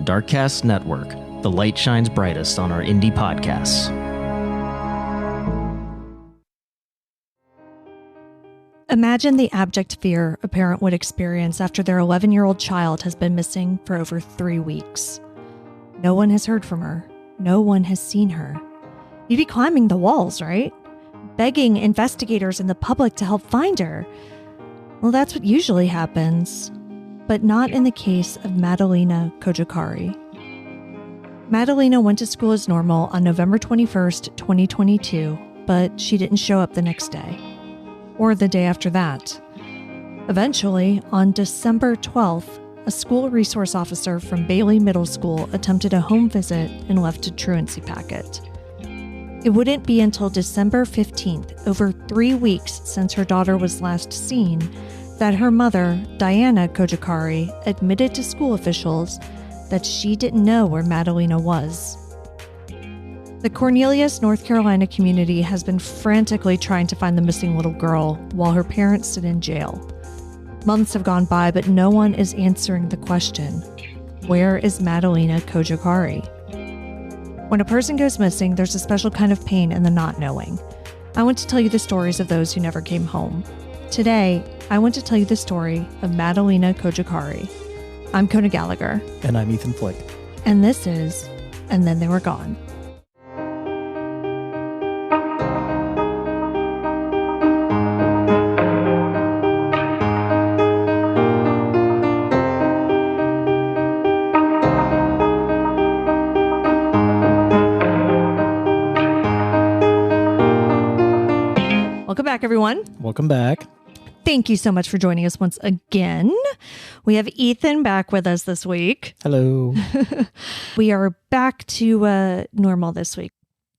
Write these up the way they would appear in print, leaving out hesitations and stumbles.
Darkcast Network, the light shines brightest on our indie podcasts. Imagine the abject fear a parent would experience after their 11-year-old child has been missing for over 3 weeks. No one has heard from her. No one has seen her. You'd be climbing the walls, right? Begging investigators and the public to help find her. Well, that's what usually happens. But not in the case of Madalina Cojocari. Madalina went to school as normal on November 21st, 2022, but she didn't show up the next day. Or the day after that. Eventually, on December 12th, a school resource officer from Bailey Middle School attempted a home visit and left a truancy packet. It wouldn't be until December 15th, over 3 weeks since her daughter was last seen, that her mother, Diana Cojocari, admitted to school officials that she didn't know where Madalina was. The Cornelius, North Carolina community has been frantically trying to find the missing little girl while her parents sit in jail. Months have gone by, but no one is answering the question, where is Madalina Cojocari? When a person goes missing, there's a special kind of pain in the not knowing. I want to tell you the stories of those who never came home. Today, I want to tell you the story of Madalina Cojocari. I'm Kona Gallagher. And I'm Ethan Flick. And this is And Then They Were Gone. Welcome back, everyone. Welcome back. Thank you so much for joining us once again. We have Ethan back with us this week. Hello. We are back to normal this week.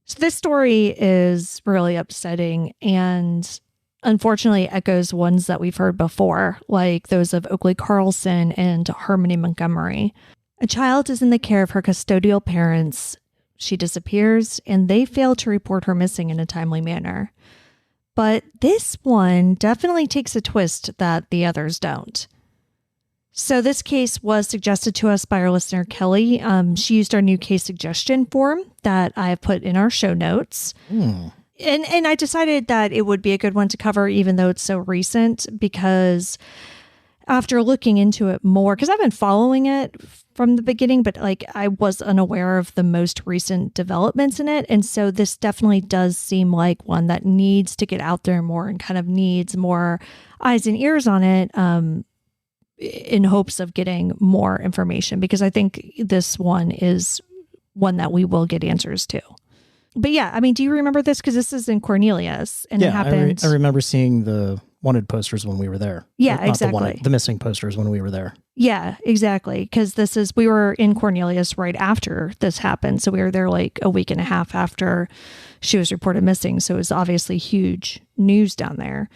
So this story is really upsetting and unfortunately echoes ones that we've heard before, like those of Oakley Carlson and Harmony Montgomery. A child is in the care of her custodial parents. She disappears and they fail to report her missing in a timely manner. But this one definitely takes a twist that the others don't. So this case was suggested to us by our listener, Kelly. She used our new case suggestion form that I have put in our show notes. And I decided that it would be a good one to cover, even though it's so recent, because after looking into it more, because I've been following it from the beginning, but I was unaware of the most recent developments in it. And so this definitely does seem like one that needs to get out there more and kind of needs more eyes and ears on it in hopes of getting more information, because I think this one is one that we will get answers to. But yeah, I mean, do you remember this? Because this is in Cornelius and it happened. I remember seeing the wanted posters when we were there. Yeah, exactly. The missing posters when we were there. Yeah, exactly. Because we were in Cornelius right after this happened. So we were there like a week and a half after she was reported missing. So it was obviously huge news down there.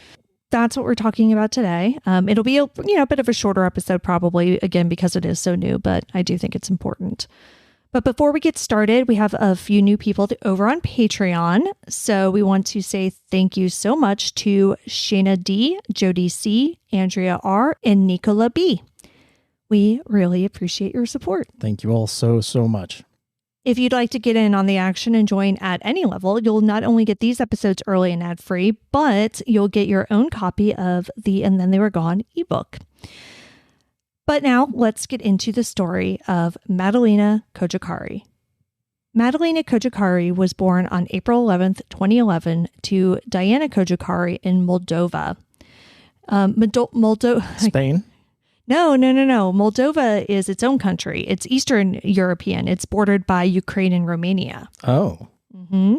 That's what we're talking about today. It'll be a bit of a shorter episode probably, again, because it is so new, but I do think it's important. But before we get started, we have a few new people over on Patreon. So we want to say thank you so much to Shayna D, Jody C, Andrea R, and Nicola B. We really appreciate your support. Thank you all so much. If you'd like to get in on the action and join at any level, you'll not only get these episodes early and ad-free, but you'll get your own copy of the And Then They Were Gone ebook. But now let's get into the story of Madalina Cojocari. Madalina Cojocari was born on April 11th, 2011 to Diana Cojocari in Moldova. Spain? No. Moldova is its own country. It's Eastern European. It's bordered by Ukraine and Romania. Oh. Mm-hmm.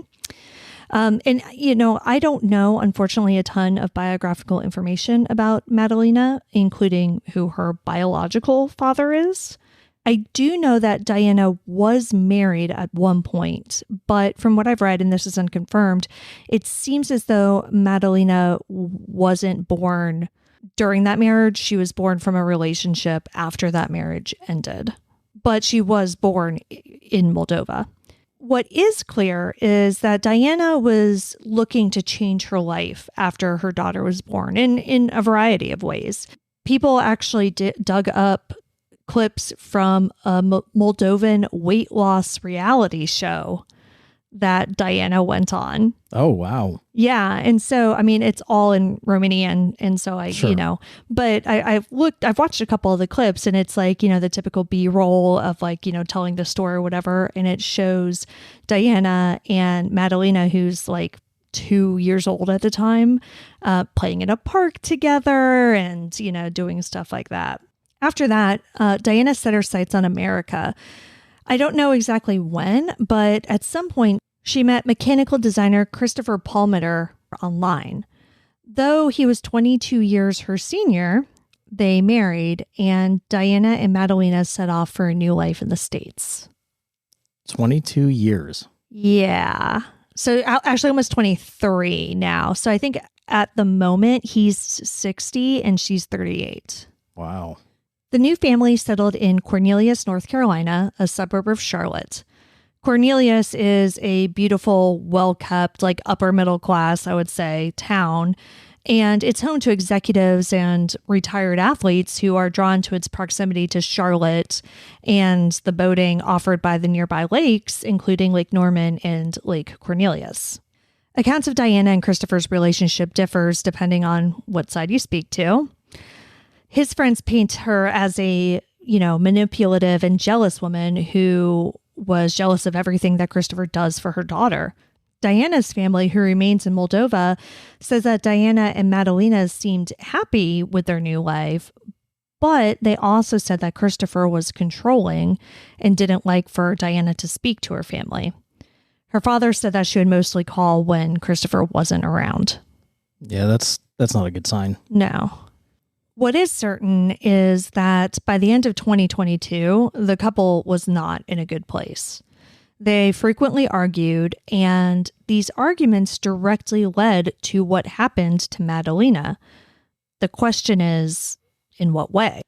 And, I don't know, unfortunately, a ton of biographical information about Madalina, including who her biological father is. I do know that Diana was married at one point, but from what I've read, and this is unconfirmed, it seems as though Madalina wasn't born during that marriage. She was born from a relationship after that marriage ended, but she was born in Moldova. What is clear is that Diana was looking to change her life after her daughter was born in a variety of ways. People actually dug up clips from a Moldovan weight loss reality show that Diana went on. Oh, wow. Yeah. And so, I mean, it's all in Romanian. And so Sure. but I've watched a couple of the clips, and it's like, the typical B-roll of like, telling the story or whatever. And it shows Diana and Madalina, who's like 2 years old at the time, playing in a park together and, doing stuff like that. After that, Diana set her sights on America. I don't know exactly when, but at some point she met mechanical designer Christopher Palmeter online. Though he was 22 years her senior, they married, and Diana and Madalina set off for a new life in the States. 22 years. Yeah. So actually almost 23 now. So I think at the moment he's 60 and she's 38. Wow. The new family settled in Cornelius, North Carolina, a suburb of Charlotte. Cornelius is a beautiful, well-kept, like upper middle class, I would say, town. And it's home to executives and retired athletes who are drawn to its proximity to Charlotte and the boating offered by the nearby lakes, including Lake Norman and Lake Cornelius. Accounts of Diana and Christopher's relationship differs depending on what side you speak to. His friends paint her as a, manipulative and jealous woman who was jealous of everything that Christopher does for her daughter. Diana's family, who remains in Moldova, says that Diana and Madalina seemed happy with their new life, but they also said that Christopher was controlling and didn't like for Diana to speak to her family. Her father said that she would mostly call when Christopher wasn't around. Yeah, that's not a good sign. No. What is certain is that by the end of 2022, the couple was not in a good place. They frequently argued, and these arguments directly led to what happened to Madalina. The question is, in what way?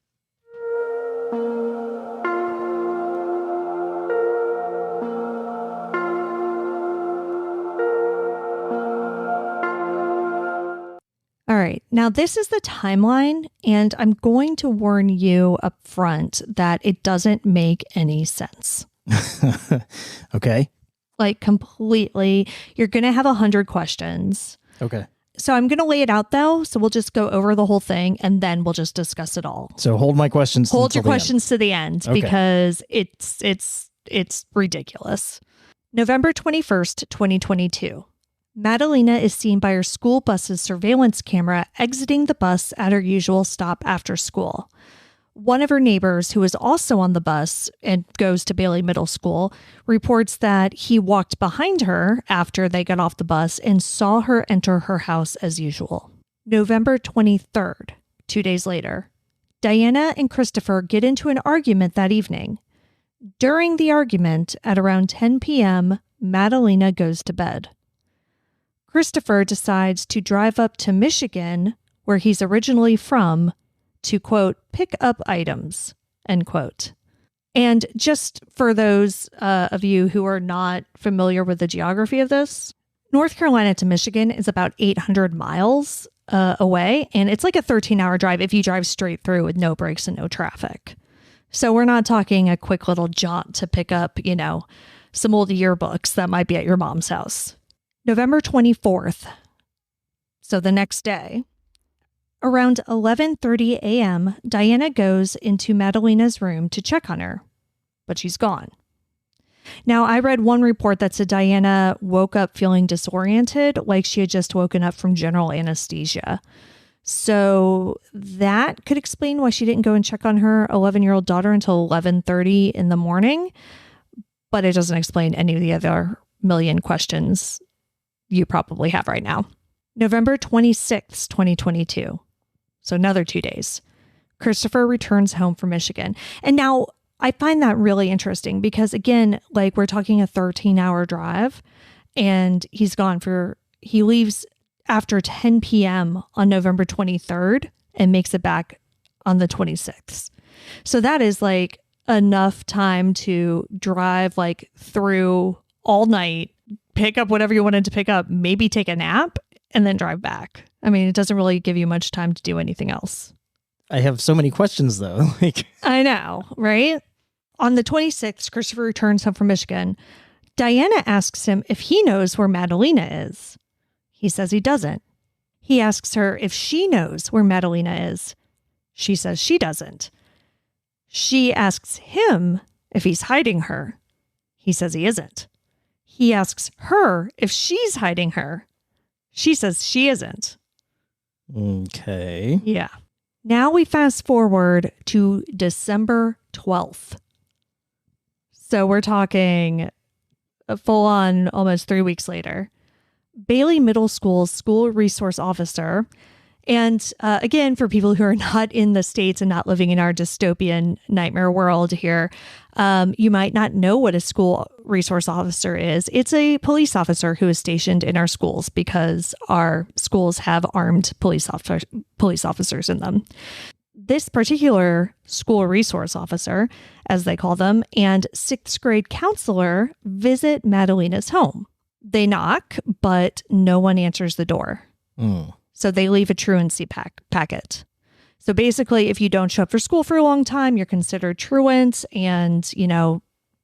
All right, now this is the timeline, and I'm going to warn you up front that it doesn't make any sense. Okay. Like completely. You're going to have 100 questions. Okay. So I'm going to lay it out though. So we'll just go over the whole thing and then we'll just discuss it all. So hold my questions. Hold your until the end. questions to the end Okay. because it's ridiculous. November 21st, 2022. Madalina is seen by her school bus's surveillance camera exiting the bus at her usual stop after school. One of her neighbors, who is also on the bus and goes to Bailey Middle School, reports that he walked behind her after they got off the bus and saw her enter her house as usual. November 23rd, 2 days later, Diana and Christopher get into an argument that evening. During the argument, at around 10 p.m., Madalina goes to bed. Christopher decides to drive up to Michigan, where he's originally from, to, quote, pick up items, end quote. And just for those of you who are not familiar with the geography of this, North Carolina to Michigan is about 800 miles away, and it's like a 13-hour drive if you drive straight through with no brakes and no traffic. So we're not talking a quick little jaunt to pick up, some old yearbooks that might be at your mom's house. November 24th, so the next day, around 11:30 a.m., Diana goes into Madalina's room to check on her, but she's gone. Now, I read one report that said Diana woke up feeling disoriented, like she had just woken up from general anesthesia. So that could explain why she didn't go and check on her 11-year-old daughter until 11:30 in the morning, but it doesn't explain any of the other million questions you probably have right now. November 26th, 2022. So another 2 days. Christopher returns home from Michigan. And now I find that really interesting because, again, like we're talking a 13-hour drive and he leaves after 10 p.m. on November 23rd and makes it back on the 26th. So that is like enough time to drive like through all night, pick up whatever you wanted to pick up, maybe take a nap, and then drive back. I mean, it doesn't really give you much time to do anything else. I have so many questions though. Like, I know, right? On the 26th, Christopher returns home from Michigan. Diana asks him if he knows where Madalina is. He says he doesn't. He asks her if she knows where Madalina is. She says she doesn't. She asks him if he's hiding her. He says he isn't. He asks her if she's hiding her. She says she isn't. okay. Yeah. Now we fast forward to December 12th. So we're talking a full on almost 3 weeks later. Bailey Middle School's school resource officer. And again, for people who are not in the States and not living in our dystopian nightmare world here, you might not know what a school resource officer is. It's a police officer who is stationed in our schools because our schools have armed police officers in them. This particular school resource officer, as they call them, and 6th grade counselor visit Madalina's home. They knock, but no one answers the door. So they leave a truancy packet. So basically, if you don't show up for school for a long time, you're considered truant, and, you know,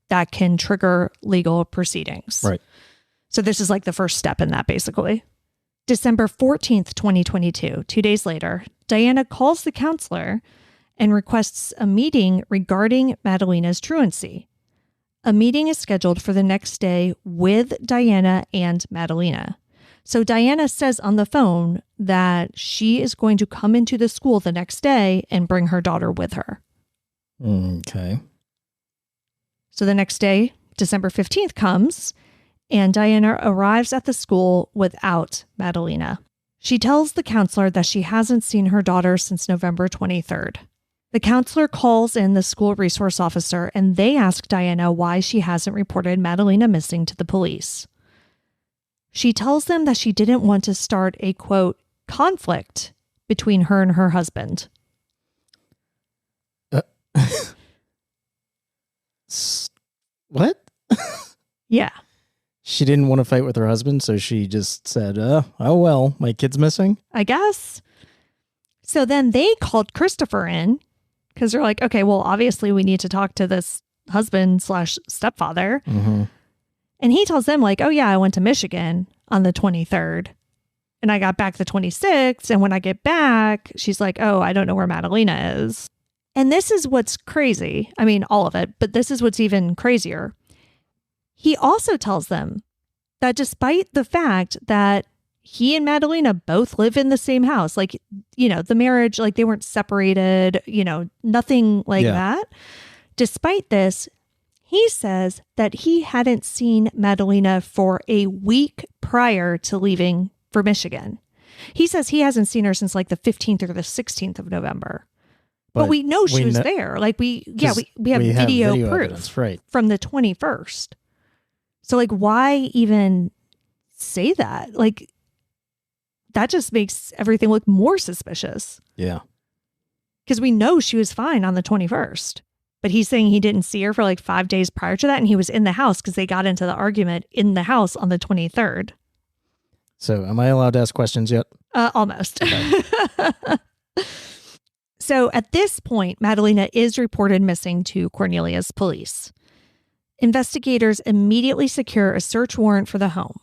that can trigger legal proceedings. Right. So this is like the first step in that, basically. December 14th, 2022, 2 days later, Diana calls the counselor and requests a meeting regarding Madalina's truancy. A meeting is scheduled for the next day with Diana and Madalina. So Diana says on the phone that she is going to come into the school the next day and bring her daughter with her. Okay. So the next day, December 15th comes, and Diana arrives at the school without Madalina. She tells the counselor that she hasn't seen her daughter since November 23rd. The counselor calls in the school resource officer, and they ask Diana why she hasn't reported Madalina missing to the police. She tells them that she didn't want to start a, quote, conflict between her and her husband. What? Yeah. She didn't want to fight with her husband, so she just said, oh, well, my kid's missing? I guess. So then they called Christopher in because they're like, okay, well, obviously we need to talk to this husband/stepfather. Mm-hmm. And he tells them like, oh yeah, I went to Michigan on the 23rd and I got back the 26th. And when I get back, she's like, oh, I don't know where Madalina is. And this is what's crazy. I mean, all of it, but this is what's even crazier. He also tells them that despite the fact that he and Madalina both live in the same house, like, you know, the marriage, like they weren't separated, you know, nothing like that. Despite this, he says that he hadn't seen Madalina for a week prior to leaving for Michigan. He says he hasn't seen her since like the 15th or the 16th of November. But we know she was there. Like we have video proof evidence, right, from the 21st. So like, why even say that? Like, that just makes everything look more suspicious. Yeah. Because we know she was fine on the 21st. But he's saying he didn't see her for like 5 days prior to that. And he was in the house because they got into the argument in the house on the 23rd. So am I allowed to ask questions yet? Almost. Okay. So at this point, Madalina is reported missing to Cornelia's police. Investigators immediately secure a search warrant for the home.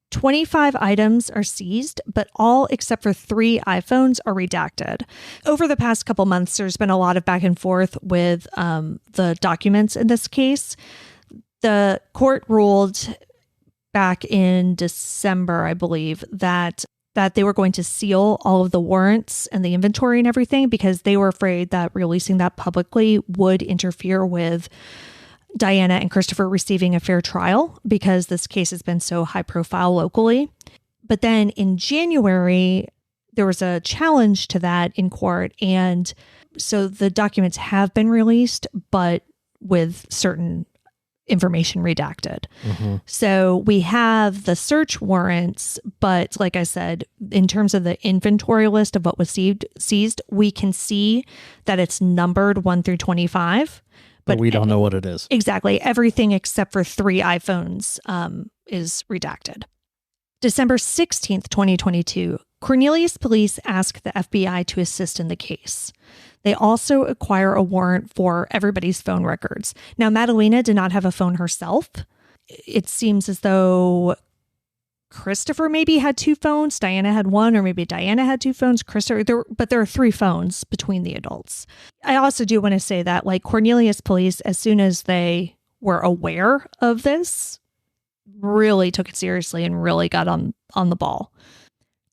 25 items are seized, but all except for 3 iPhones are redacted. Over the past couple months, there's been a lot of back and forth with the documents in this case. The court ruled back in December, I believe, that they were going to seal all of the warrants and the inventory and everything because they were afraid that releasing that publicly would interfere with Diana and Christopher receiving a fair trial because this case has been so high profile locally. But then in January, there was a challenge to that in court. And so the documents have been released, but with certain information redacted. Mm-hmm. So we have the search warrants, but like I said, in terms of the inventory list of what was seized, we can see that it's numbered 1 through 25. But we don't know what it is. Exactly. Everything except for 3 iPhones is redacted. December 16th, 2022, Cornelius police ask the FBI to assist in the case. They also acquire a warrant for everybody's phone records. Now, Madalina did not have a phone herself. It seems as though Christopher maybe had 2 phones. Diana had 1, or maybe Diana had 2 phones. But there are 3 phones between the adults. I also do want to say that, like, Cornelius police, as soon as they were aware of this, really took it seriously and really got on the ball.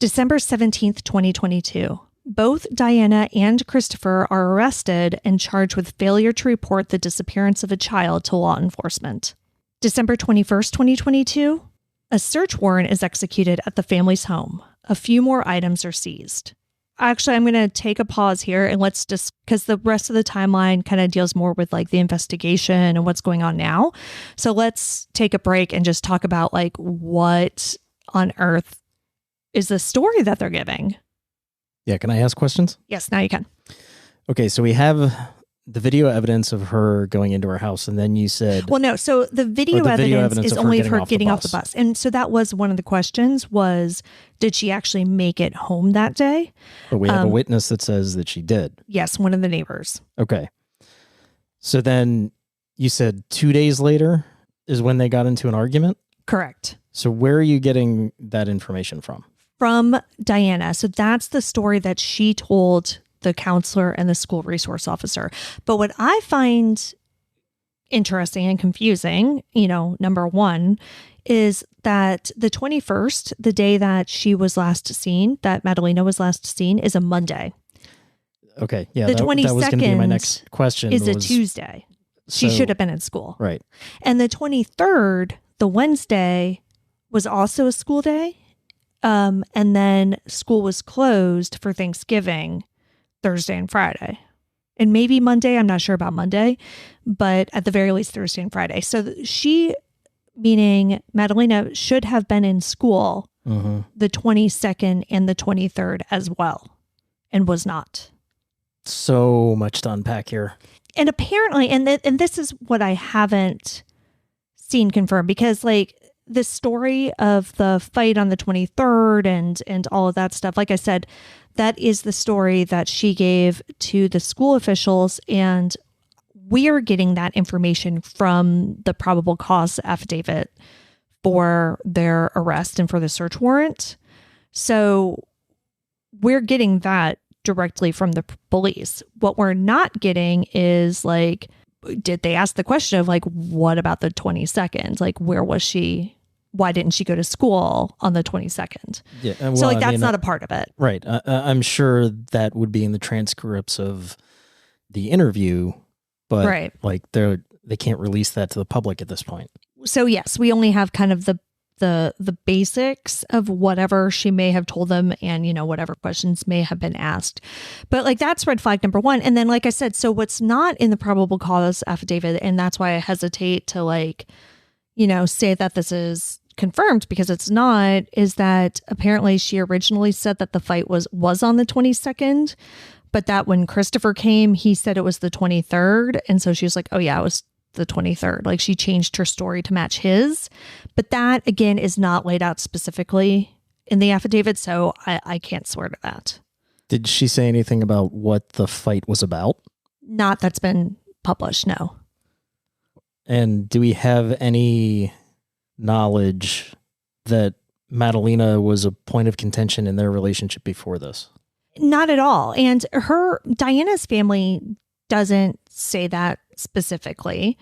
December 17th, 2022. Both Diana and Christopher are arrested and charged with failure to report the disappearance of a child to law enforcement. December 21st, 2022, a search warrant is executed at the family's home. A few more items are seized. Actually, I'm going to take a pause here and let's just, because the rest of the timeline kind of deals more with like the investigation and what's going on now. So let's take a break and just talk about like what on earth is the story that they're giving. Yeah, can I ask questions? Yes, now you can. Okay, so we have the video evidence of her going into her house, and then you said... Well, no, so the video evidence is only of her getting off the bus. And so that was one of the questions was, did she actually make it home that day? But we have a witness that says that she did. Yes, one of the neighbors. Okay. So then you said 2 days later is when they got into an argument? Correct. So where are you getting that information from? From Diana. So that's the story that she told the counselor and the school resource officer. But what I find interesting and confusing, number one, is that the 21st, the day that she was last seen, that Madalina was last seen, is a Monday. Okay. Yeah. The 22nd that was going to be my next question. Is a Tuesday. She should have been in school. Right. And the 23rd, the Wednesday, was also a school day. And then school was closed for Thanksgiving Thursday and Friday. And maybe Monday, I'm not sure about Monday, but at the very least Thursday and Friday. So she, meaning Madalina, should have been in school the 22nd and the 23rd as well, and was not. So much to unpack here. And apparently, and this is what I haven't seen confirmed, because like the story of the fight on the 23rd and all of that stuff, like I said, that is the story that she gave to the school officials, and we're getting that information from the probable cause affidavit for their arrest and for the search warrant. So we're getting that directly from the police. What we're not getting is like, did they ask the question of like, what about the 22nd? Like, where was she? Why didn't she go to school on the 22nd? Yeah, well, so like that's not a part of it. Right. I'm sure that would be in the transcripts of the interview, but right. Like they can't release that to the public at this point. So yes, we only have kind of the basics of whatever she may have told them and, whatever questions may have been asked. But like that's red flag number one. And then, like I said, so what's not in the probable cause affidavit, and that's why I hesitate to like, say that this is confirmed, because it's not, is that apparently she originally said that the fight was on the 22nd, but that when Christopher came, he said it was the 23rd. And so she was like, oh yeah, it was the 23rd. Like she changed her story to match his. But that again is not laid out specifically in the affidavit. So I can't swear to that. Did she say anything about what the fight was about? Not that's been published, no. And do we have any knowledge that Madalina was a point of contention in their relationship before this? Not at all. And Diana's family doesn't say that specifically.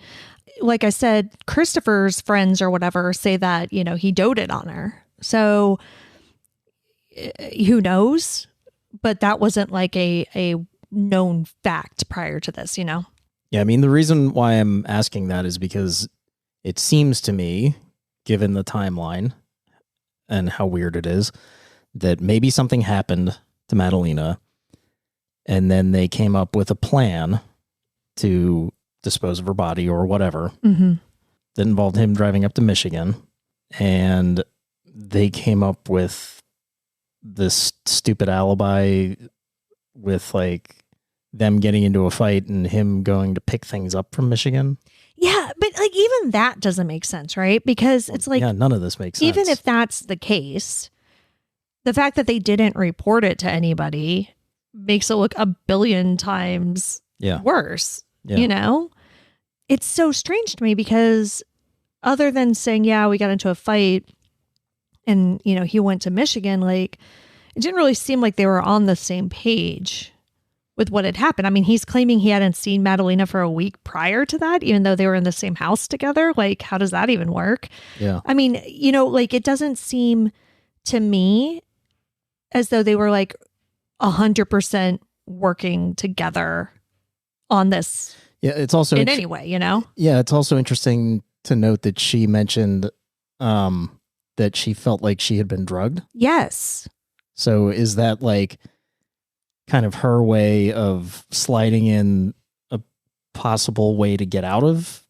Like I said, Christopher's friends or whatever say that, he doted on her. So who knows? But that wasn't like a known fact prior to this, Yeah, I mean, the reason why I'm asking that is because it seems to me, given the timeline and how weird it is, that maybe something happened to Madalina and then they came up with a plan to dispose of her body or whatever that involved him driving up to Michigan. And they came up with this stupid alibi with like them getting into a fight and him going to pick things up from Michigan. Yeah, but like even that doesn't make sense, right? Because it's like, yeah, none of this makes sense. Even if that's the case, The fact that they didn't report it to anybody makes it look a billion times worse. Yeah. You know, it's so strange to me because other than saying, yeah, we got into a fight and, you know, he went to Michigan, like it didn't really seem like they were on the same page with what had happened. I mean, he's claiming he hadn't seen Madalina for a week prior to that, even though they were in the same house together. Like, how does that even work? Yeah. I mean, you know, like it doesn't seem to me as though they were like 100% working together on this. Yeah. It's also in any way, you know? Yeah. It's also interesting to note that she mentioned that she felt like she had been drugged. Yes. So is that like kind of her way of sliding in a possible way to get out of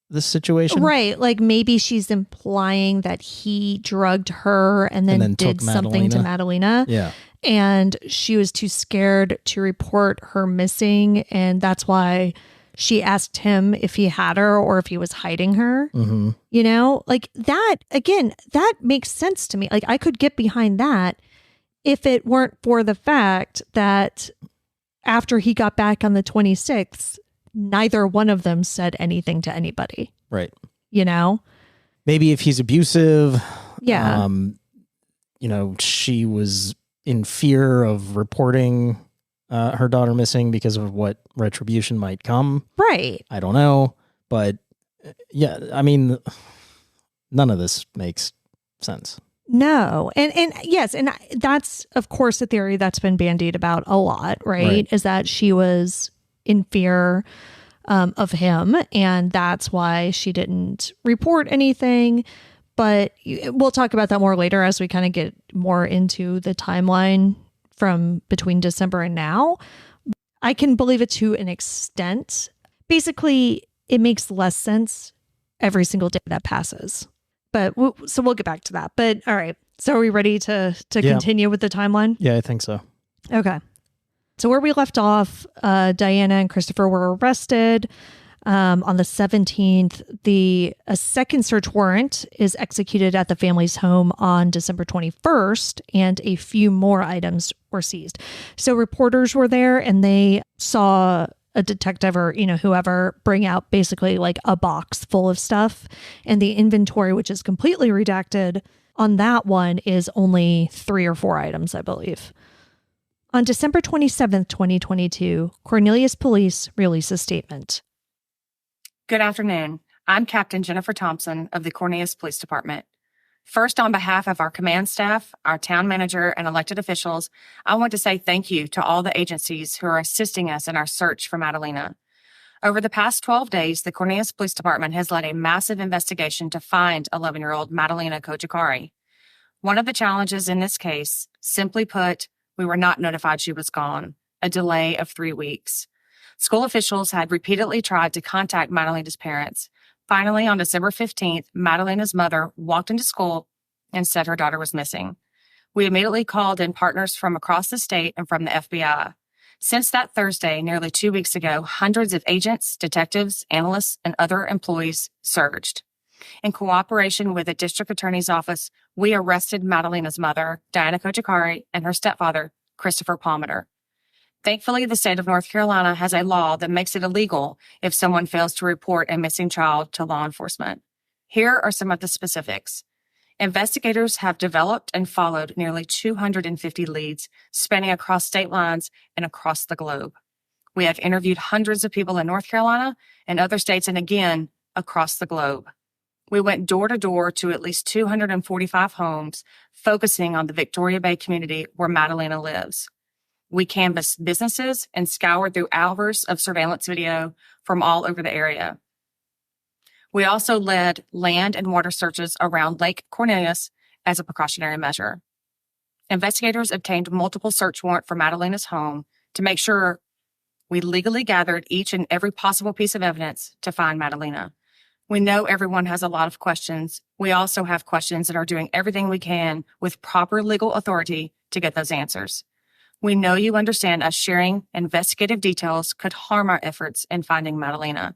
this situation? Right. Like maybe she's implying that he drugged her and then did something to Madalina. Yeah. And she was too scared to report her missing. And that's why she asked him if he had her or if he was hiding her. Mm-hmm. You know, like that, again, that makes sense to me. Like I could get behind that if it weren't for the fact that after he got back on the 26th, neither one of them said anything to anybody. Right. You know? Maybe if he's abusive. Yeah. You know, she was in fear of reporting her daughter missing because of what retribution might come. Right. I don't know. But yeah, I mean, none of this makes sense. No. And yes, and that's, of course, a theory that's been bandied about a lot, right? Is that she was in fear of him, and that's why she didn't report anything. But we'll talk about that more later as we kind of get more into the timeline from between December and now. I can believe it to an extent. Basically, it makes less sense every single day that passes. But so we'll get back to that. But all right. So are we ready to continue with the timeline? Yeah, I think so. Okay. So where we left off, Diana and Christopher were arrested on the 17th. A second search warrant is executed at the family's home on December 21st, and a few more items were seized. So reporters were there and they saw a detective or, you know, whoever bring out basically like a box full of stuff, and the inventory, which is completely redacted on that one, is only 3 or 4 items, I believe. On December 27th, 2022, Cornelius Police released a statement. Good afternoon. I'm Captain Jennifer Thompson of the Cornelius Police Department. First, on behalf of our command staff, our town manager, and elected officials, I want to say thank you to all the agencies who are assisting us in our search for Madalina. Over the past 12 days, the Cornelius Police Department has led a massive investigation to find 11-year-old Madalina Cojocari. One of the challenges in this case, simply put, we were not notified she was gone, a delay of 3 weeks. School officials had repeatedly tried to contact Madalina's parents. Finally, on December 15th, Madalina's mother walked into school and said her daughter was missing. We immediately called in partners from across the state and from the FBI. Since that Thursday, nearly 2 weeks ago, hundreds of agents, detectives, analysts, and other employees surged. In cooperation with the district attorney's office, we arrested Madalina's mother, Diana Cojocari, and her stepfather, Christopher Palmer. Thankfully, the state of North Carolina has a law that makes it illegal if someone fails to report a missing child to law enforcement. Here are some of the specifics. Investigators have developed and followed nearly 250 leads spanning across state lines and across the globe. We have interviewed hundreds of people in North Carolina and other states, and again, across the globe. We went door to door to at least 245 homes, focusing on the Victoria Bay community where Madalina lives. We canvassed businesses and scoured through hours of surveillance video from all over the area. We also led land and water searches around Lake Cornelius as a precautionary measure. Investigators obtained multiple search warrants for Madalina's home to make sure we legally gathered each and every possible piece of evidence to find Madalina. We know everyone has a lot of questions. We also have questions and are doing everything we can with proper legal authority to get those answers. We know you understand us sharing investigative details could harm our efforts in finding Madalina.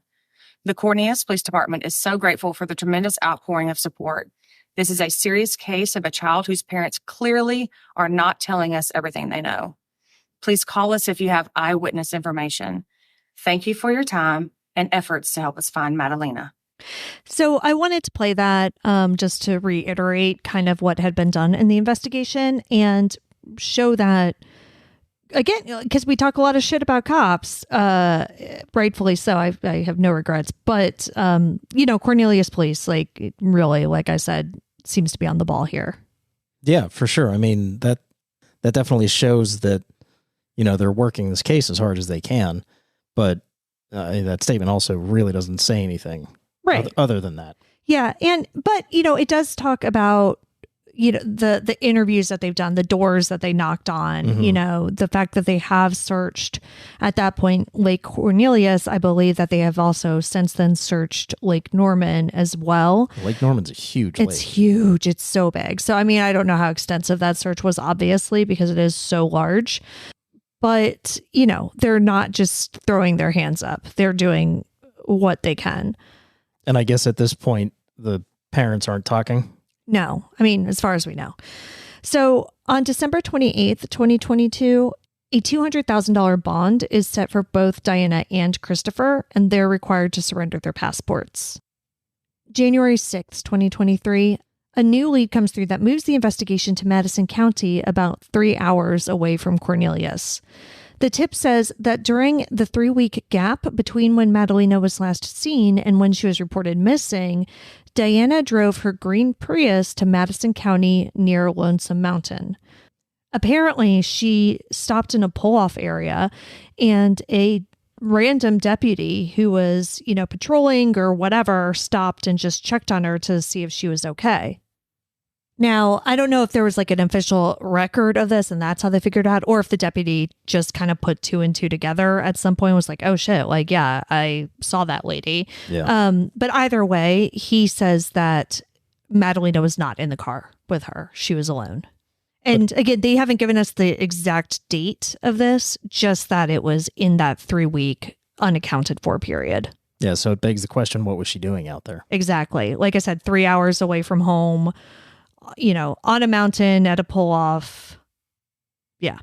The Cornelius Police Department is so grateful for the tremendous outpouring of support. This is a serious case of a child whose parents clearly are not telling us everything they know. Please call us if you have eyewitness information. Thank you for your time and efforts to help us find Madalina. So I wanted to play that just to reiterate kind of what had been done in the investigation and show that, again, because we talk a lot of shit about cops, rightfully so. I have no regrets. But, Cornelius Police, like, really, like I said, seems to be on the ball here. Yeah, for sure. I mean, that definitely shows that, they're working this case as hard as they can. But that statement also really doesn't say anything other than that. Yeah. But it does talk about, the interviews that they've done, the doors that they knocked on, the fact that they have searched at that point Lake Cornelius. I believe that they have also since then searched Lake Norman as well. Lake Norman's a huge lake. It's huge. It's so big. So, I mean, I don't know how extensive that search was, obviously, because it is so large. But, they're not just throwing their hands up. They're doing what they can. And I guess at this point, the parents aren't talking. No, I mean, as far as we know. So on December 28th, 2022, a $200,000 bond is set for both Diana and Christopher, and they're required to surrender their passports. January 6th, 2023, a new lead comes through that moves the investigation to Madison County, about 3 hours away from Cornelius. The tip says that during the 3-week gap between when Madalina was last seen and when she was reported missing, Diana drove her green Prius to Madison County near Lonesome Mountain. Apparently, she stopped in a pull-off area, and a random deputy who was, patrolling or whatever stopped and just checked on her to see if she was okay. Now, I don't know if there was like an official record of this and that's how they figured it out, or if the deputy just kind of put 2 and 2 together at some point, was like, oh shit, like, yeah, I saw that lady. Yeah. But either way, he says that Madalina was not in the car with her. She was alone. And again, they haven't given us the exact date of this, just that it was in that 3-week unaccounted for period. Yeah, so it begs the question, what was she doing out there? Exactly. Like I said, 3 hours away from home, on a mountain at a pull-off. Yeah.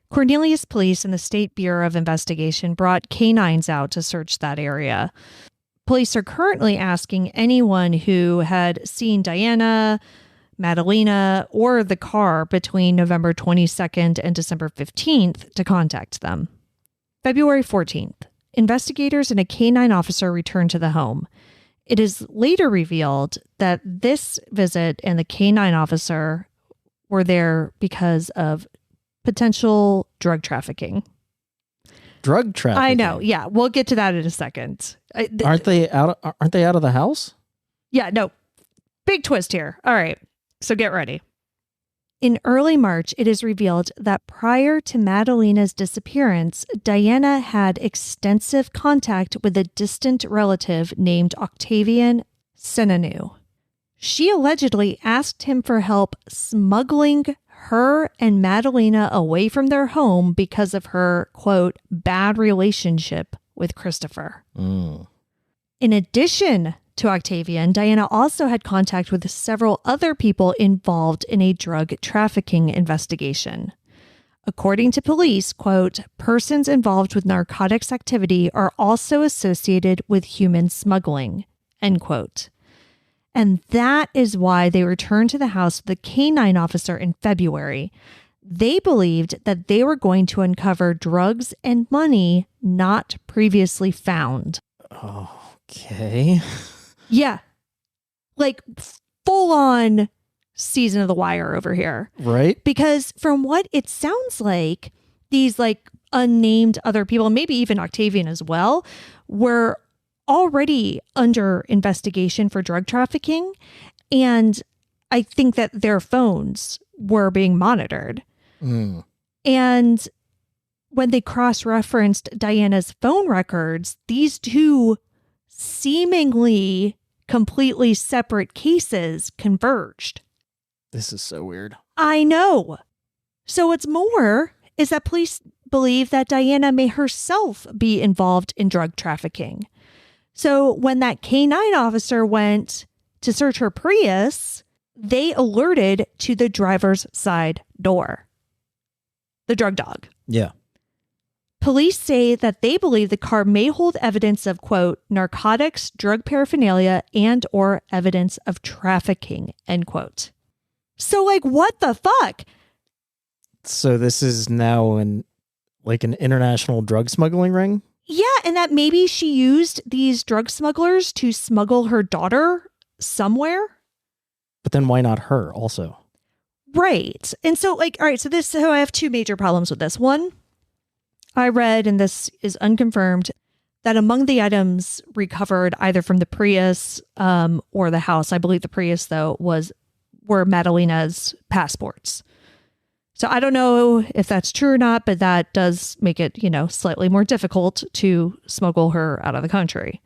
Cornelius Police and the State Bureau of Investigation brought canines out to search that area. Police are currently asking anyone who had seen Diana, Madalina, or the car between November 22nd and December 15th to contact them. February 14th, investigators and a canine officer returned to the home. It is later revealed that this visit and the canine officer were there because of potential drug trafficking. Drug trafficking? I know. Yeah. We'll get to that in a second. Aren't they out of the house? Yeah. No. Big twist here. All right. So get ready. In early March, it is revealed that prior to Madalina's disappearance, Diana had extensive contact with a distant relative named Octavian Senanu. She allegedly asked him for help smuggling her and Madalina away from their home because of her, quote, bad relationship with Christopher. Mm. In addition to Octavian, Diana also had contact with several other people involved in a drug trafficking investigation. According to police, quote, persons involved with narcotics activity are also associated with human smuggling, end quote. And that is why they returned to the house with the canine officer in February. They believed that they were going to uncover drugs and money not previously found. Okay. Yeah. Like full on season of The Wire over here. Right. Because from what it sounds like, these like unnamed other people, maybe even Octavian as well, were already under investigation for drug trafficking. And I think that their phones were being monitored. Mm. And when they cross-referenced Diana's phone records, these two seemingly completely separate cases converged. This is so weird. I know. So what's more is that police believe that Diana may herself be involved in drug trafficking. So when that canine officer went to search her Prius, they alerted to the driver's side door, the drug dog. Yeah. Police say that they believe the car may hold evidence of, quote, narcotics, drug paraphernalia, and or evidence of trafficking, end quote. So, like, what the fuck? So this is now an international drug smuggling ring? Yeah, and that maybe she used these drug smugglers to smuggle her daughter somewhere. But then why not her also? Right. And so, like, all right, so I have two major problems with this. One, I read, and this is unconfirmed, that among the items recovered either from the Prius or the house, I believe the Prius, though, were Madalina's passports. So I don't know if that's true or not, but that does make it, slightly more difficult to smuggle her out of the country.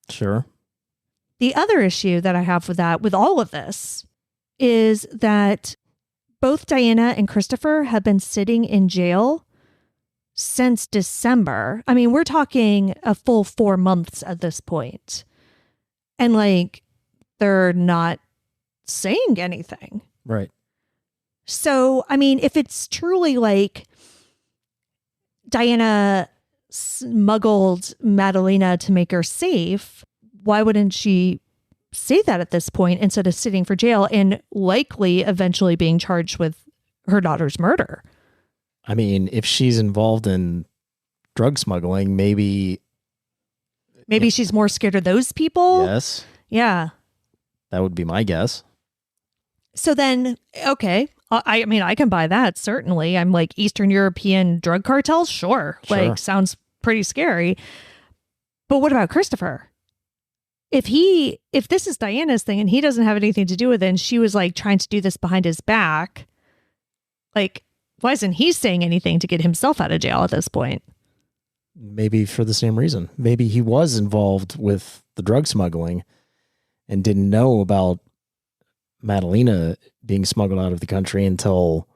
Sure. The other issue that I have with all of this, is that both Diana and Christopher have been sitting in jail since December. I mean, we're talking a full 4 months at this point. And they're not saying anything. Right. So, I mean, if it's truly Diana smuggled Madalina to make her safe, why wouldn't she say that at this point instead of sitting for jail and likely eventually being charged with her daughter's murder? I mean, if she's involved in drug smuggling, maybe she's more scared of those people. Yes. Yeah. That would be my guess. So then, okay. I mean, I can buy that, certainly. I'm Eastern European drug cartels? Sure. Sounds pretty scary. But what about Christopher? If this is Diana's thing and he doesn't have anything to do with it, and she was trying to do this behind his back, why isn't he saying anything to get himself out of jail at this point? Maybe for the same reason. Maybe he was involved with the drug smuggling and didn't know about Madalina being smuggled out of the country until,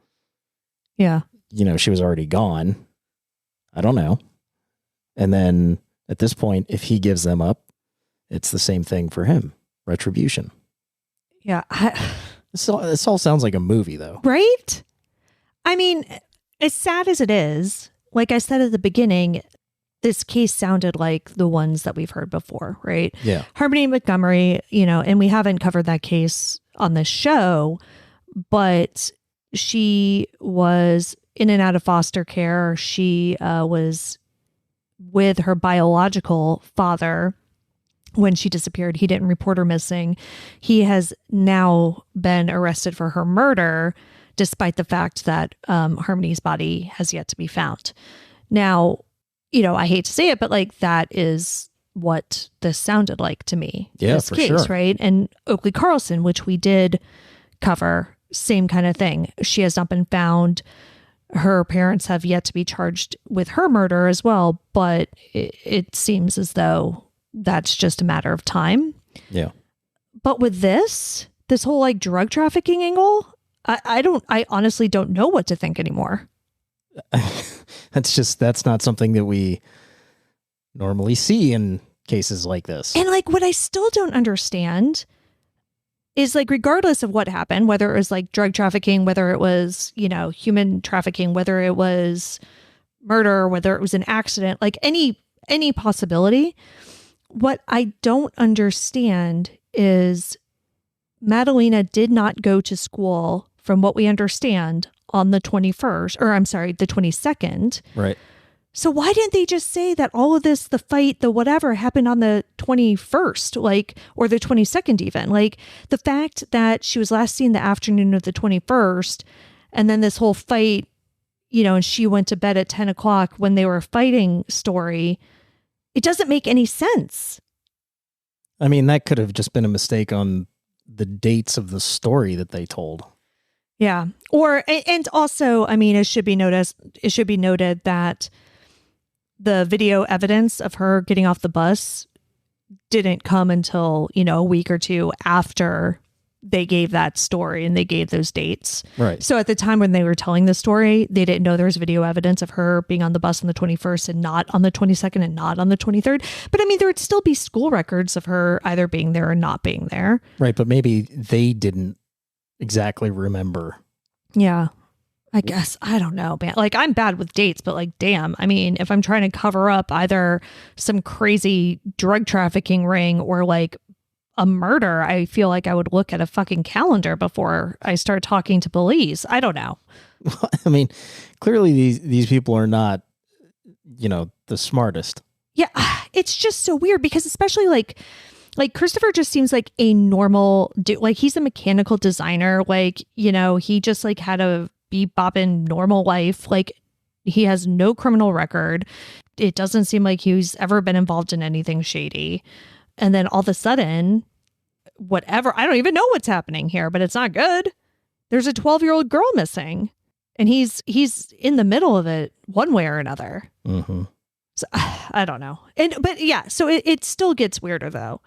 she was already gone. I don't know. And then at this point, if he gives them up, it's the same thing for him. Retribution. Yeah. This all sounds like a movie, though. Right? I mean, as sad as it is, like I said at the beginning, this case sounded like the ones that we've heard before, right? Yeah. Harmony Montgomery, and we haven't covered that case on this show, but she was in and out of foster care. She was with her biological father when she disappeared. He didn't report her missing. He has now been arrested for her murder, despite the fact that Harmony's body has yet to be found. Now, I hate to say it, but that is what this sounded like to me. Yeah, this for case, sure. Right? And Oakley Carlson, which we did cover, same kind of thing. She has not been found. Her parents have yet to be charged with her murder as well, but it seems as though that's just a matter of time. Yeah. But with this whole drug trafficking angle, I honestly don't know what to think anymore. That's not something that we normally see in cases like this. And what I still don't understand is regardless of what happened, whether it was drug trafficking, whether it was, human trafficking, whether it was murder, whether it was an accident, any possibility. What I don't understand is Madalina did not go to school, from what we understand, on the 21st, or I'm sorry, the 22nd. Right. So why didn't they just say that all of this, the fight, the whatever, happened on the 21st, or the 22nd even? The fact that she was last seen the afternoon of the 21st, and then this whole fight, and she went to bed at 10 o'clock when they were fighting story, it doesn't make any sense. I mean, that could have just been a mistake on the dates of the story that they told. Yeah. And also, I mean, it should be noted that the video evidence of her getting off the bus didn't come until, a week or two after they gave that story and they gave those dates. Right. So at the time when they were telling the story, they didn't know there was video evidence of her being on the bus on the 21st and not on the 22nd and not on the 23rd. But I mean, there would still be school records of her either being there or not being there. Right. But maybe they didn't exactly remember. Yeah. I guess. I don't know, man. Like, I'm bad with dates, but like, damn. I mean, if I'm trying to cover up either some crazy drug trafficking ring or like a murder, I feel like I would look at a fucking calendar before I start talking to police. I don't know. I mean, clearly these people are not, the smartest. Yeah. It's just so weird because especially like Christopher just seems like a normal dude. Like, he's a mechanical designer. Like, he just like had a beep bopping normal life. Like, he has no criminal record. It doesn't seem like he's ever been involved in anything shady. And then all of a sudden, whatever, I don't even know what's happening here, but it's not good. There's a 12-year-old girl missing, and he's in the middle of it one way or another. Mm-hmm. So I don't know. But yeah, so it still gets weirder though.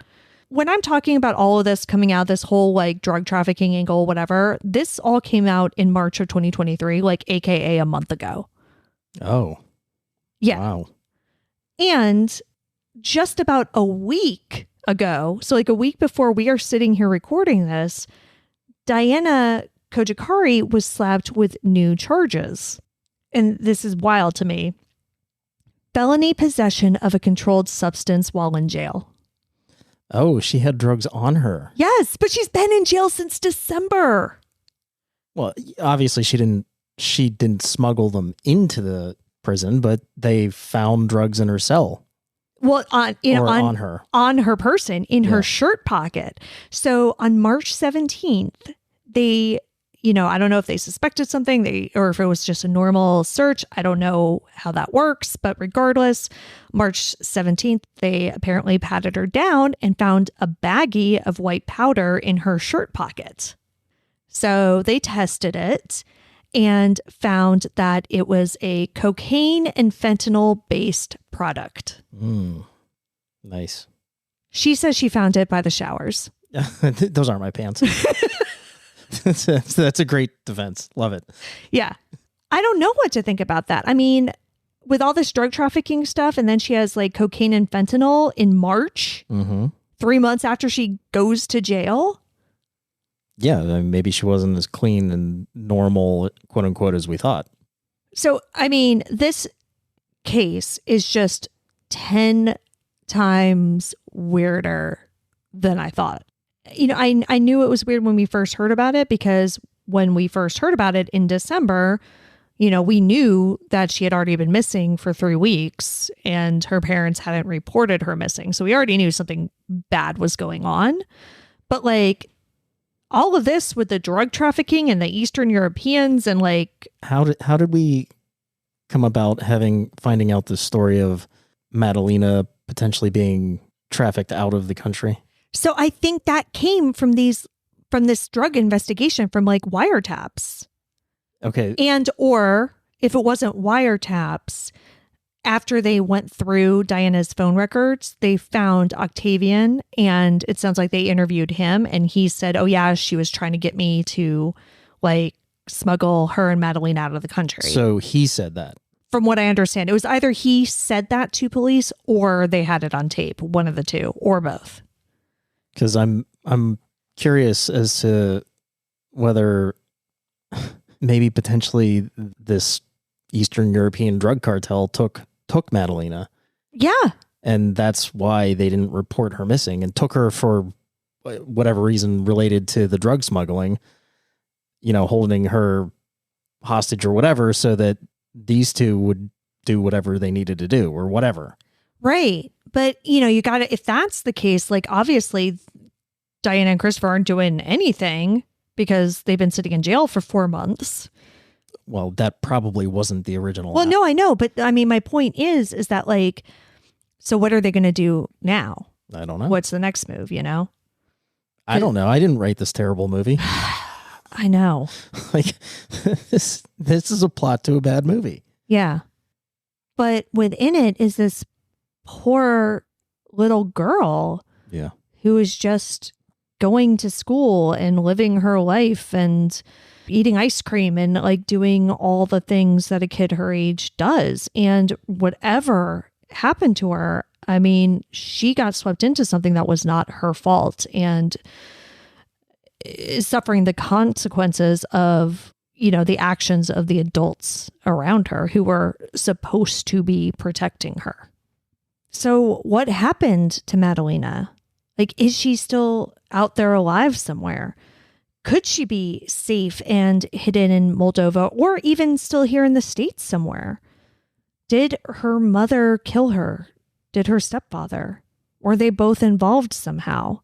When I'm talking about all of this coming out, this whole like drug trafficking angle, whatever, this all came out in March of 2023, like AKA a month ago. Oh. Yeah. Wow. And just about a week ago, so like a week before we are sitting here recording this, Madalina Cojocari was slapped with new charges. And this is wild to me. Felony possession of a controlled substance while in jail. Oh, she had drugs on her. Yes, but she's been in jail since December. Well, obviously she didn't smuggle them into the prison, but they found drugs in her cell. Well, on her person, in her shirt pocket. So on March 17th, they, I don't know if they suspected something, or if it was just a normal search. I don't know how that works, but regardless, March 17th, they apparently patted her down and found a baggie of white powder in her shirt pocket. So they tested it and found that it was a cocaine and fentanyl based product. Nice. She says she found it by the showers. Those aren't my pants. That's a great defense. Love it. Yeah. I don't know what to think about that. I mean, with all this drug trafficking stuff, and then she has like cocaine and fentanyl in March, 3 months after she goes to jail. Yeah, maybe she wasn't as clean and normal, quote unquote, as we thought. So, I mean, this case is just 10 times weirder than I thought. I knew it was weird when we first heard about it, because when we first heard about it in December, we knew that she had already been missing for 3 weeks and her parents hadn't reported her missing. So we already knew something bad was going on. But like all of this with the drug trafficking and the Eastern Europeans and like... How did we come about finding out this story of Madalina potentially being trafficked out of the country? So I think that came from this drug investigation, from like wiretaps. Okay. And or if it wasn't wiretaps, after they went through Diana's phone records, they found Octavian, and it sounds like they interviewed him, and he said, oh yeah, she was trying to get me to like smuggle her and Madalina out of the country. So he said that. From what I understand, it was either he said that to police or they had it on tape, one of the two, or both. Because I'm curious as to whether maybe potentially this Eastern European drug cartel took Madalina. Yeah. And that's why they didn't report her missing and took her for whatever reason related to the drug smuggling, holding her hostage or whatever, so that these two would do whatever they needed to do or whatever. Right. But, you got to, if that's the case, like obviously Diana and Christopher aren't doing anything because they've been sitting in jail for 4 months. Well, that probably wasn't the original. Well, no, I know. But I mean, my point is that like, so what are they going to do now? I don't know. What's the next move, I don't know. I didn't write this terrible movie. I know. Like this is a plot to a bad movie. Yeah. But within it is this poor little girl. Yeah. Who is just going to school and living her life and eating ice cream and like doing all the things that a kid her age does. And whatever happened to her, I mean, she got swept into something that was not her fault. And is suffering the consequences of, you know, the actions of the adults around her who were supposed to be protecting her. So what happened to Madalina? Like, is she still out there alive somewhere? Could she be safe and hidden in Moldova or even still here in the States somewhere? Did her mother kill her? Did her stepfather? Were they both involved somehow?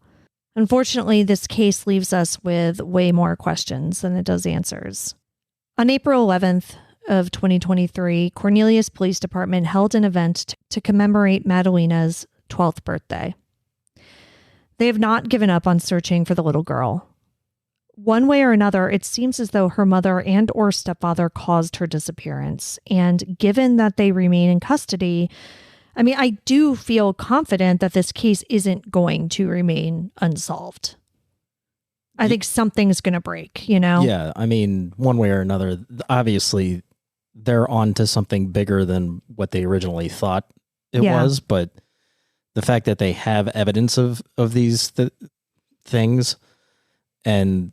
Unfortunately, this case leaves us with way more questions than it does answers. On April 11th of 2023, Cornelius Police Department held an event to commemorate Madalina's 12th birthday. They have not given up on searching for the little girl. One way or another, it seems as though her mother and or stepfather caused her disappearance. And given that they remain in custody, I mean, I do feel confident that this case isn't going to remain unsolved. I think something's going to break, you know? Yeah, I mean, one way or another, obviously, they're on to something bigger than what they originally thought it was. But the fact that they have evidence of these things and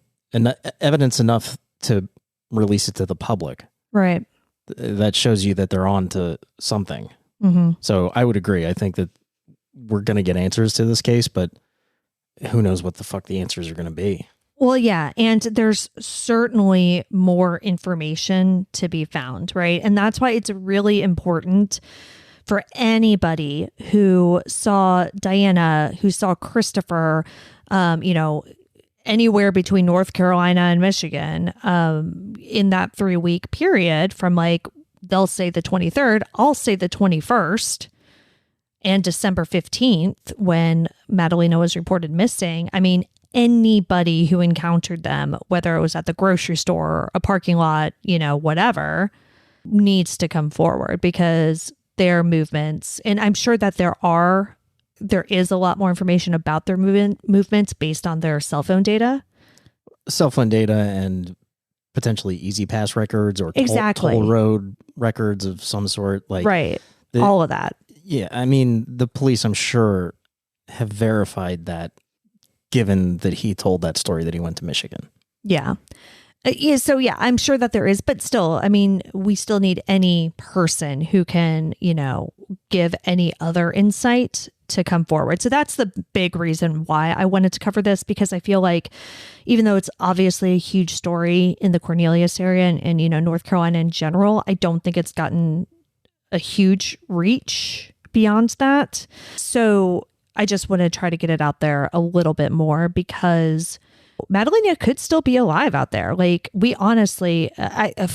evidence enough to release it to the public. Right. That shows you that they're on to something. Mm-hmm. So I would agree. I think that we're going to get answers to this case, but who knows what the fuck the answers are going to be. Well, yeah. And there's certainly more information to be found, right? And that's why it's really important for anybody who saw Diana, who saw Christopher, you know, anywhere between North Carolina and Michigan in that 3-week period from like, they'll say the 23rd, I'll say the 21st, and December 15th when Madalina was reported missing. I mean, anybody who encountered them, whether it was at the grocery store, a parking lot, you know, whatever, needs to come forward because their movements, and I'm sure that there is a lot more information about their movements based on their cell phone data. Cell phone data and potentially Easy Pass records or toll road records of some sort. Like right. All of that. Yeah. I mean, the police, I'm sure, have verified that given that he told that story that he went to Michigan. Yeah. Yeah, so yeah, I'm sure that there is, but still, I mean, we still need any person who can, you know, give any other insight to come forward. So that's the big reason why I wanted to cover this, because I feel like even though it's obviously a huge story in the Cornelius area and you know, North Carolina in general, I don't think it's gotten a huge reach beyond that. So I just want to try to get it out there a little bit more because Madalina could still be alive out there. Like we honestly, I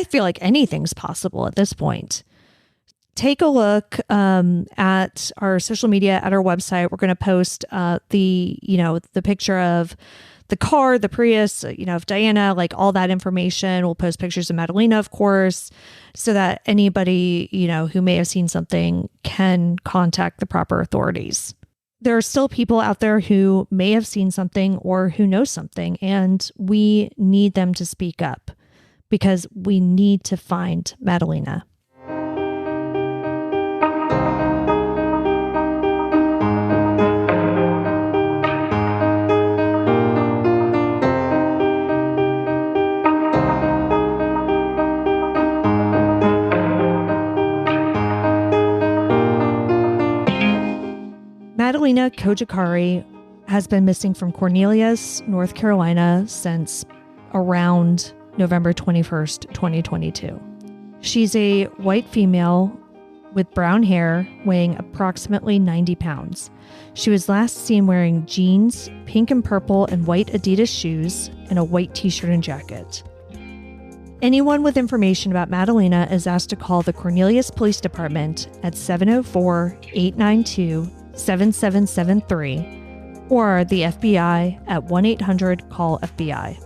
feel like anything's possible at this point. Take a look at our social media, at our website. We're going to post the picture of the car, the Prius, you know, of Diana, like all that information. We'll post pictures of Madalina, of course, so that anybody, you know, who may have seen something can contact the proper authorities. There are still people out there who may have seen something or who know something, and we need them to speak up because we need to find Madalina. Madalina Cojocari has been missing from Cornelius, North Carolina since around November 21st, 2022. She's a white female with brown hair weighing approximately 90 pounds. She was last seen wearing jeans, pink and purple and white Adidas shoes, and a white t-shirt and jacket. Anyone with information about Madalina is asked to call the Cornelius Police Department at 704-892-7773 or the FBI at 1-800-CALL-FBI.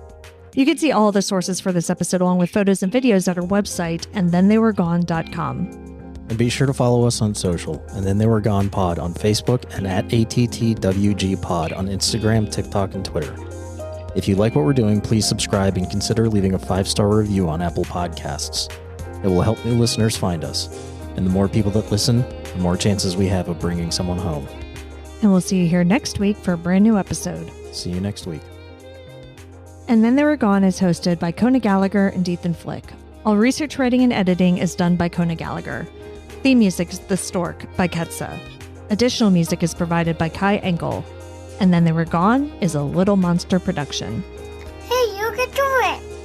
You can see all the sources for this episode along with photos and videos at our website, andthentheywere.gone.com. And be sure to follow us on social, and Then They Were Gone Pod on Facebook and at ATTWG Pod on Instagram, TikTok, and Twitter. If you like what we're doing, please subscribe and consider leaving a 5-star review on Apple Podcasts. It will help new listeners find us, and the more people that listen, the more chances we have of bringing someone home. And we'll see you here next week for a brand new episode. See you next week. And Then They Were Gone is hosted by Kona Gallagher and Ethan Flick. All research writing and editing is done by Kona Gallagher. Theme music is The Stork by Ketsa. Additional music is provided by Kai Engel. And Then They Were Gone is a Little Monster production. Hey, you can do it!